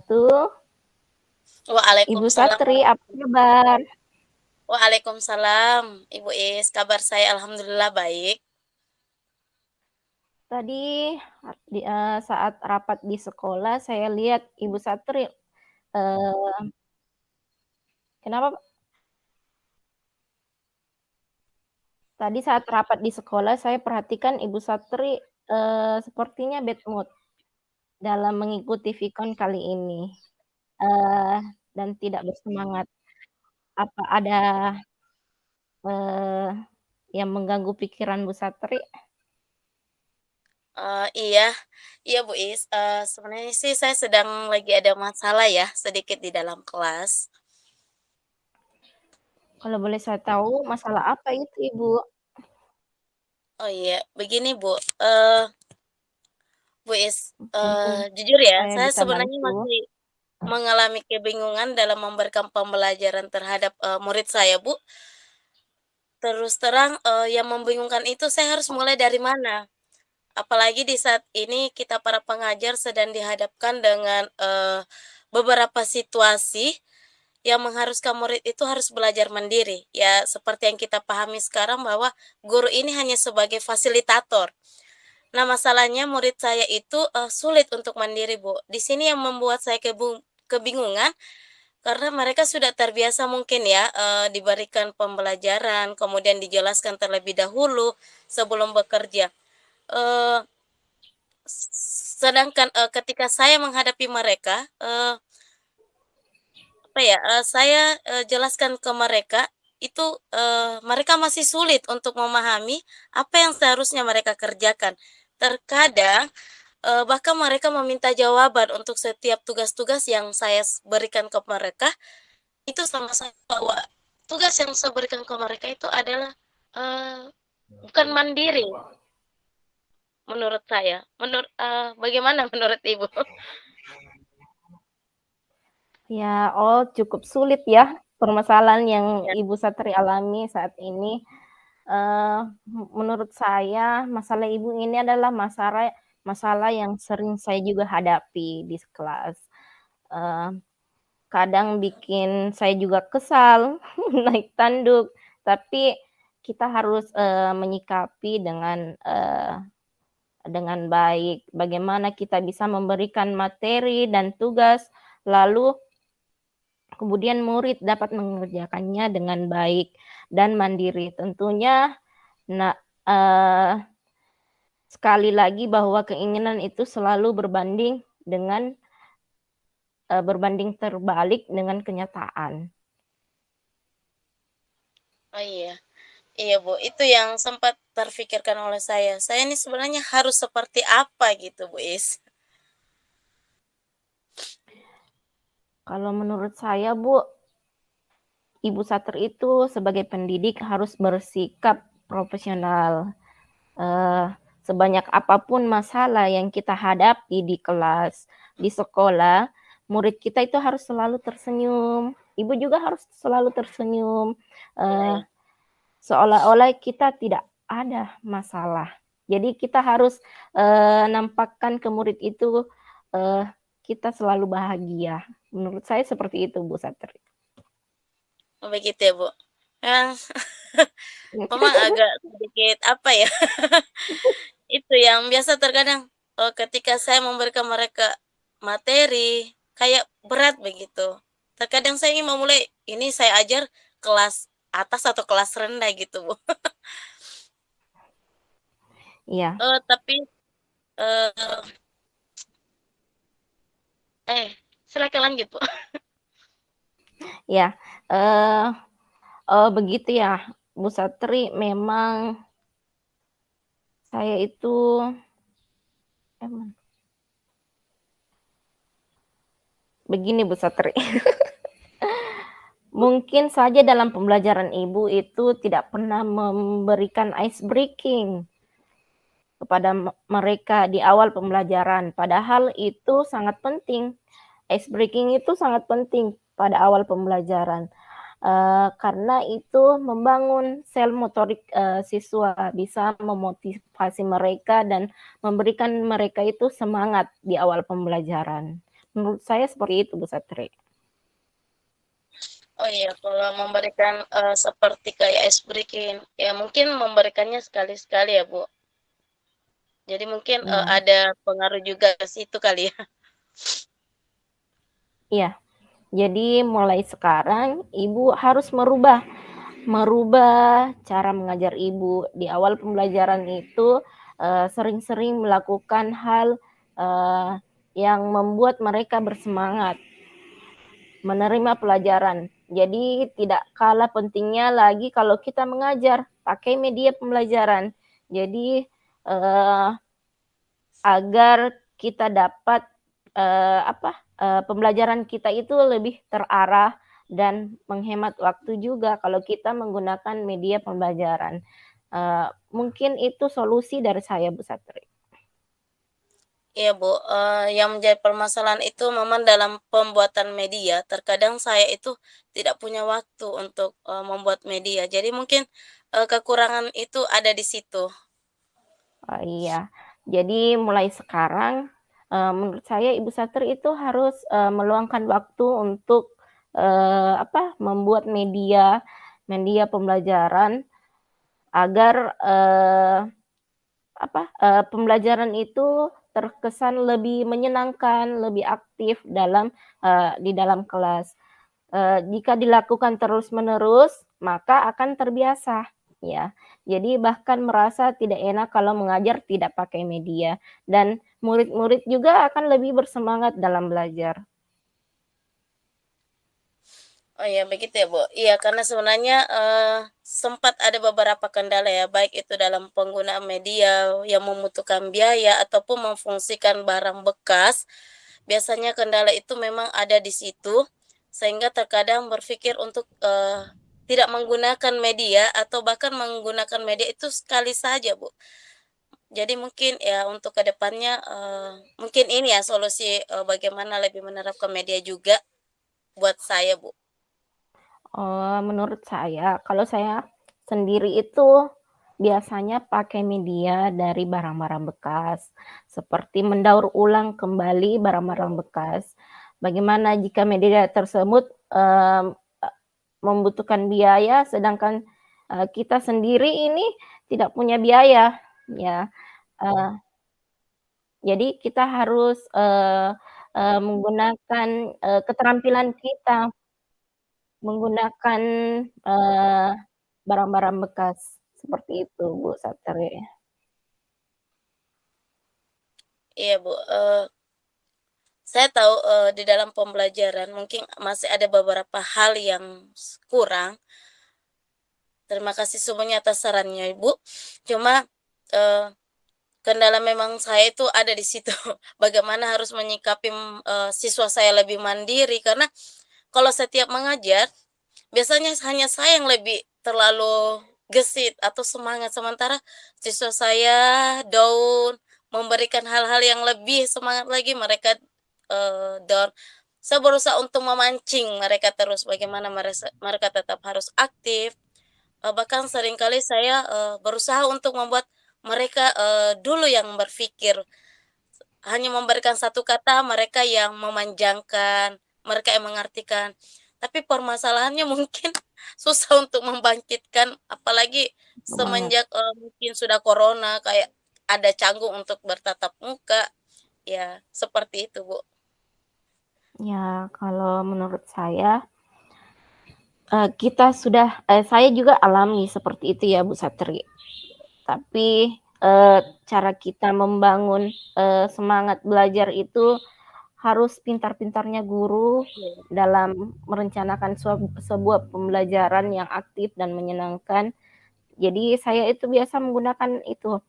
wabarakatuh. Ibu Waalaikumsalam Satri, apa warahmatullahi. kabar? Waalaikumsalam, Ibu Is. Kabar saya alhamdulillah baik. Tadi saat rapat di sekolah, saya lihat Ibu Satri. eh, Kenapa, Pak? Tadi saat rapat di sekolah, saya perhatikan Ibu Satri sepertinya bad mood dalam mengikuti Vicon kali ini, eh, dan tidak bersemangat. Apa ada eh, yang mengganggu pikiran Bu Satri? Iya, iya Bu Is. Sebenarnya sih saya sedang lagi ada masalah ya sedikit di dalam kelas. Kalau boleh saya tahu, masalah apa itu, Ibu? Oh iya, begini Bu. Bu Is, Mungkin jujur ya, saya saya bisa sebenarnya bantu. masih mengalami kebingungan dalam memberikan pembelajaran terhadap murid saya Bu. Terus terang yang membingungkan itu saya harus mulai dari mana? Apalagi di saat ini kita para pengajar sedang dihadapkan dengan, beberapa situasi yang mengharuskan murid itu harus belajar mandiri. Ya seperti yang kita pahami sekarang bahwa guru ini hanya sebagai fasilitator. Nah masalahnya murid saya itu, sulit untuk mandiri, Bu. Di sini yang membuat saya kebingungan karena mereka sudah terbiasa mungkin ya, diberikan pembelajaran, kemudian dijelaskan terlebih dahulu sebelum bekerja. Eee Sedangkan, ketika saya menghadapi mereka, apa ya, saya, jelaskan ke mereka, itu, mereka masih sulit untuk memahami apa yang seharusnya mereka kerjakan. Terkadang, bahkan mereka meminta jawaban untuk setiap tugas-tugas yang saya berikan ke mereka, itu sama saja bahwa tugas yang saya berikan ke mereka itu adalah, bukan mandiri menurut saya. Bagaimana menurut Ibu? Ya, oh cukup sulit ya permasalahan yang Ya. Ibu Satri alami saat ini. Eee, Menurut saya masalah Ibu ini adalah masalah masalah yang sering saya juga hadapi di kelas. Eee, Kadang bikin saya juga kesal, naik tanduk, tapi kita harus, menyikapi dengan baik. Bagaimana kita bisa memberikan materi dan tugas, lalu kemudian murid dapat mengerjakannya dengan baik dan mandiri. Tentunya, nah, eee, sekali lagi bahwa keinginan itu selalu berbanding terbalik dengan kenyataan. Oh iya. Iya, Bu, itu yang sempat terfikirkan oleh saya. Saya ini sebenarnya harus seperti apa gitu, Bu Is? Kalau menurut saya, Bu, Ibu Satri itu sebagai pendidik harus bersikap profesional. Eee, Sebanyak apapun masalah yang kita hadapi di kelas, di sekolah, murid kita itu harus selalu tersenyum. Ibu juga harus selalu tersenyum, Iya, eee, iya. seolah-olah kita tidak ada masalah. Jadi kita harus, nampakkan ke murid itu, eee, kita selalu bahagia. Menurut saya seperti itu, Bu Satri. Oh, begitu ya, Bu. Memang memang agak sedikit apa ya, itu yang biasa terkadang, ketika saya memberikan mereka materi, kayak berat begitu. Terkadang saya ingin memulai, ini saya ajar kelas atas atau kelas rendah gitu, Bu. Iya, Tapi, eee silakan lanjut, Bu. iya, eee begitu ya, Bu Satri. Memang saya itu emang begini, Bu Satri. Mungkin saja dalam pembelajaran Ibu itu tidak pernah memberikan ice breaking kepada mereka di awal pembelajaran, padahal itu sangat penting. Ice breaking itu sangat penting pada awal pembelajaran, karena itu membangun sel motorik, siswa, bisa memotivasi mereka dan memberikan mereka itu semangat di awal pembelajaran. Menurut saya seperti itu, Bu Satri. Oh iya, kalau memberikan, seperti kayak ice breaking, ya mungkin memberikannya sekali-sekali ya, Bu. Jadi mungkin, Iya, ada pengaruh juga ke situ kali ya? iya. Jadi mulai sekarang Ibu harus merubah cara mengajar Ibu. Di awal pembelajaran itu sering-sering melakukan hal uh, yang membuat mereka bersemangat menerima pelajaran. Jadi tidak kalah pentingnya lagi kalau kita mengajar pakai media pembelajaran. Jadi uh, agar kita dapat pembelajaran kita itu lebih terarah dan menghemat waktu juga kalau kita menggunakan media pembelajaran. Mungkin itu solusi dari saya, Bu Satri. Iya, Bu, yang menjadi permasalahan itu memang dalam pembuatan media, terkadang saya itu tidak punya waktu untuk, membuat media. Jadi mungkin, kekurangan itu ada di situ. Oh iya, jadi mulai sekarang menurut saya Ibu Satri itu harus meluangkan waktu untuk membuat media pembelajaran agar pembelajaran itu terkesan lebih menyenangkan, lebih aktif di dalam kelas. Jika dilakukan terus-menerus, maka akan terbiasa, ya. Jadi bahkan merasa tidak enak kalau mengajar tidak pakai media dan murid-murid juga akan lebih bersemangat dalam belajar. Oh ya begitu ya, Bu? Iya, karena sebenarnya, sempat ada beberapa kendala ya, baik itu dalam penggunaan media yang membutuhkan biaya ataupun memfungsikan barang bekas. Biasanya kendala itu memang ada di situ, sehingga terkadang berpikir untuk, tidak menggunakan media atau bahkan menggunakan media itu sekali saja, Bu. Jadi mungkin ya untuk kedepannya mungkin ini ya solusi, bagaimana lebih menerapkan media juga buat saya, Bu. Menurut saya, kalau saya sendiri itu biasanya pakai media dari barang-barang bekas, seperti mendaur ulang kembali barang-barang bekas. Bagaimana jika media tersebut membutuhkan biaya, sedangkan kita sendiri ini tidak punya biaya, ya. Uh, jadi kita harus menggunakan keterampilan kita menggunakan uh, barang-barang bekas seperti itu, Bu Satri. Iya, Bu, saya tahu, di dalam pembelajaran mungkin masih ada beberapa hal yang kurang. Terima kasih semuanya atas sarannya, Ibu. Cuma, eee, kendala memang saya itu ada di situ, bagaimana harus menyikapi, siswa saya lebih mandiri, karena kalau setiap mengajar, biasanya hanya saya yang lebih terlalu gesit atau semangat, sementara siswa saya down, memberikan hal-hal yang lebih semangat lagi, mereka, down. Saya berusaha untuk memancing mereka terus, bagaimana mereka tetap harus aktif, bahkan seringkali saya, berusaha untuk membuat mereka, dulu yang berpikir, hanya memberikan satu kata, mereka yang memanjangkan, mereka yang mengartikan. Tapi permasalahannya mungkin susah untuk membangkitkan, apalagi Semangat. semenjak, mungkin sudah corona, kayak ada canggung untuk bertatap muka, ya seperti itu, Bu. Ya, kalau menurut saya, saya juga alami seperti itu ya, Bu Satri. Tapi cara kita membangun semangat belajar itu harus pintar-pintarnya guru Iya. dalam merencanakan sebuah pembelajaran yang aktif dan menyenangkan. Jadi saya itu biasa menggunakan itu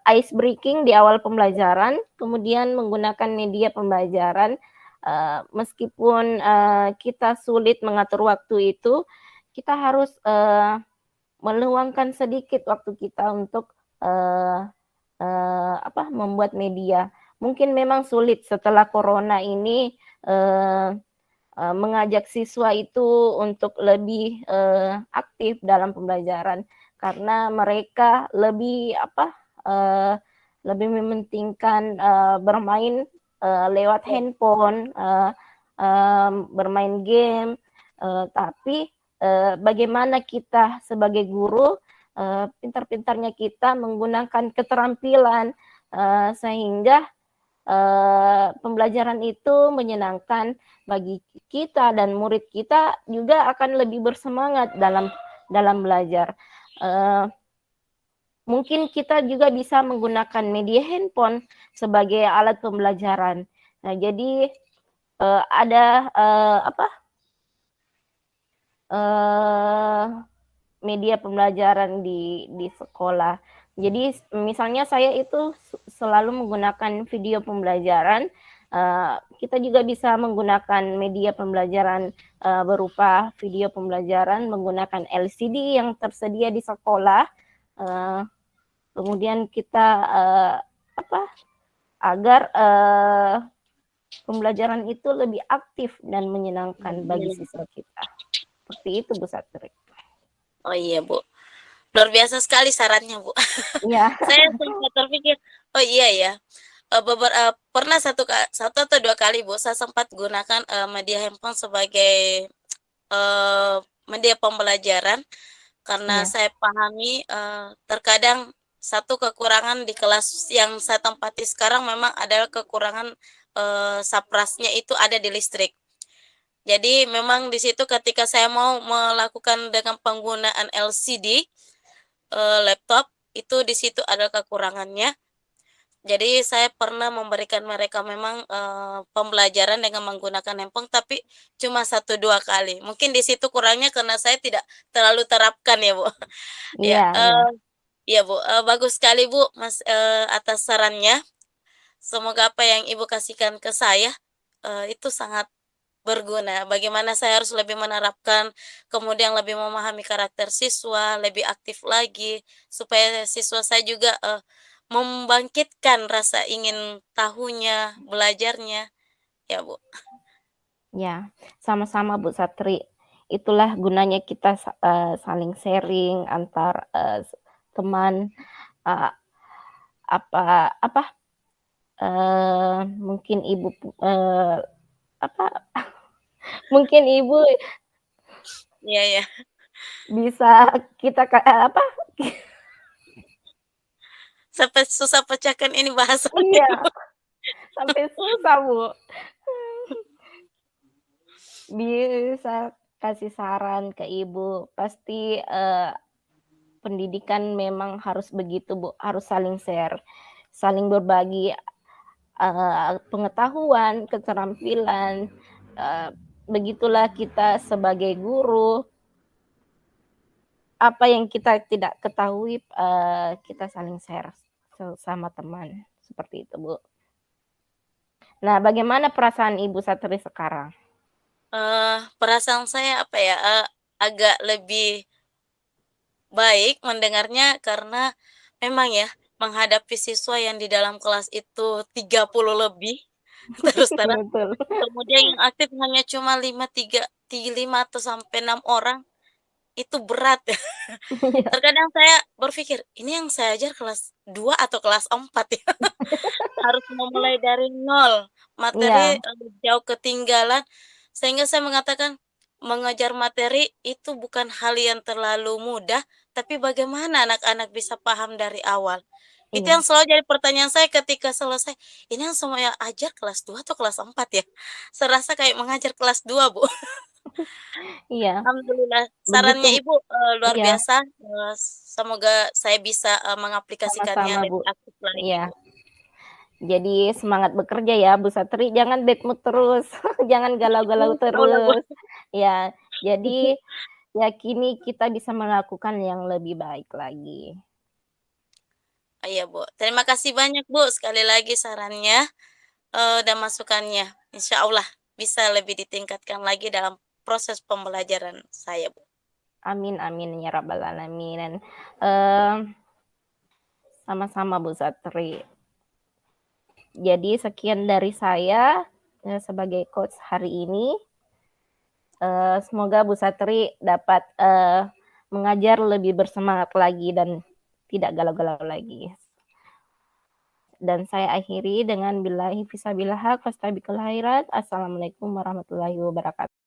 ice breaking di awal pembelajaran, kemudian menggunakan media pembelajaran. Meskipun kita sulit mengatur waktu itu, kita harus meluangkan sedikit waktu kita untuk membuat media. Mungkin memang sulit setelah corona ini mengajak siswa itu untuk lebih aktif dalam pembelajaran karena mereka lebih lebih mementingkan bermain lewat handphone, bermain game, tapi bagaimana kita sebagai guru pintar-pintarnya kita menggunakan keterampilan sehingga pembelajaran itu menyenangkan bagi kita dan murid kita juga akan lebih bersemangat dalam belajar. Mungkin kita juga bisa menggunakan media handphone sebagai alat pembelajaran. Nah, jadi ada media pembelajaran di sekolah. Jadi misalnya saya itu selalu menggunakan video pembelajaran. Kita juga bisa menggunakan media pembelajaran berupa video pembelajaran menggunakan LCD yang tersedia di sekolah. Kemudian kita agar pembelajaran itu lebih aktif dan menyenangkan bagi siswa kita. Seperti itu, Bu Satri. Oh iya, Bu. Luar biasa sekali sarannya, Bu. Iya. Saya sempat terpikir, oh iya ya, pernah satu atau dua kali, Bu, saya sempat gunakan media handphone sebagai media pembelajaran karena saya pahami terkadang satu kekurangan di kelas yang saya tempati sekarang memang adalah kekurangan saprasnya itu ada di listrik. Jadi memang di situ ketika saya mau melakukan dengan penggunaan LCD laptop itu di situ ada kekurangannya. Jadi saya pernah memberikan mereka memang pembelajaran dengan menggunakan handphone tapi cuma 1, 2 kali. Mungkin di situ kurangnya karena saya tidak terlalu terapkan ya, Bu. Ya, iya, Bu, bagus sekali, Bu, Mas, atas sarannya. Semoga apa yang Ibu kasihkan ke saya itu sangat berguna. Bagaimana saya harus lebih menerapkan, kemudian lebih memahami karakter siswa, lebih aktif lagi, supaya siswa saya juga membangkitkan rasa ingin tahunya, belajarnya, ya, Bu. Ya, sama-sama Bu Satri. Itulah gunanya kita saling sharing antar teman. Mungkin Ibu mungkin Ibu Iya, ya. bisa kita Sampai susah pecahkan ini bahasanya. iya, sampai susah Bu. Bisa kasih saran ke Ibu. Pasti pendidikan memang harus begitu Bu, harus saling share, saling berbagi pengetahuan, keterampilan. Begitulah kita sebagai guru, apa yang kita tidak ketahui kita saling share sama teman. Seperti itu, Bu. Nah, bagaimana perasaan Ibu Satri sekarang? Perasaan saya apa ya, agak lebih baik mendengarnya karena memang ya, menghadapi siswa yang di dalam kelas itu 30 lebih, terus terang, Betul. kemudian yang aktif hanya cuma 5 atau sampai 6 orang, itu berat ya. Iya. Terkadang saya berpikir, ini yang saya ajar kelas 2 atau kelas 4 ya, harus memulai dari nol, materi Iya, jauh ketinggalan, sehingga saya mengatakan, mengajar materi itu bukan hal yang terlalu mudah, tapi bagaimana anak-anak bisa paham dari awal. Itu yang iya, selalu jadi pertanyaan saya ketika selesai, ini yang saya ajar kelas 2 atau kelas 4 ya? Serasa kayak mengajar kelas 2, Bu. iya. Alhamdulillah, Begitu, sarannya Ibu, luar iya, biasa, semoga saya bisa, mengaplikasikannya sama-sama, Bu. lebih aktif lagi, Iya. Bu. Jadi semangat bekerja ya Bu Satri, jangan bad mood terus, jangan galau-galau Insyaallah, Bu. terus. Ya, jadi yakini kita bisa melakukan yang lebih baik lagi. Iya, Bu. Terima kasih banyak, Bu, sekali lagi sarannya, dan masukannya. Insya Allah bisa lebih ditingkatkan lagi dalam proses pembelajaran saya, Bu. Amin amin ya rabbal alamin. Eee, sama-sama Bu Satri. Jadi sekian dari saya sebagai coach hari ini. Semoga Bu Satri dapat mengajar lebih bersemangat lagi dan tidak galau-galau lagi. dan saya akhiri dengan billahi fisabilillah haq fastabiqul khairat. Assalamualaikum warahmatullahi wabarakatuh.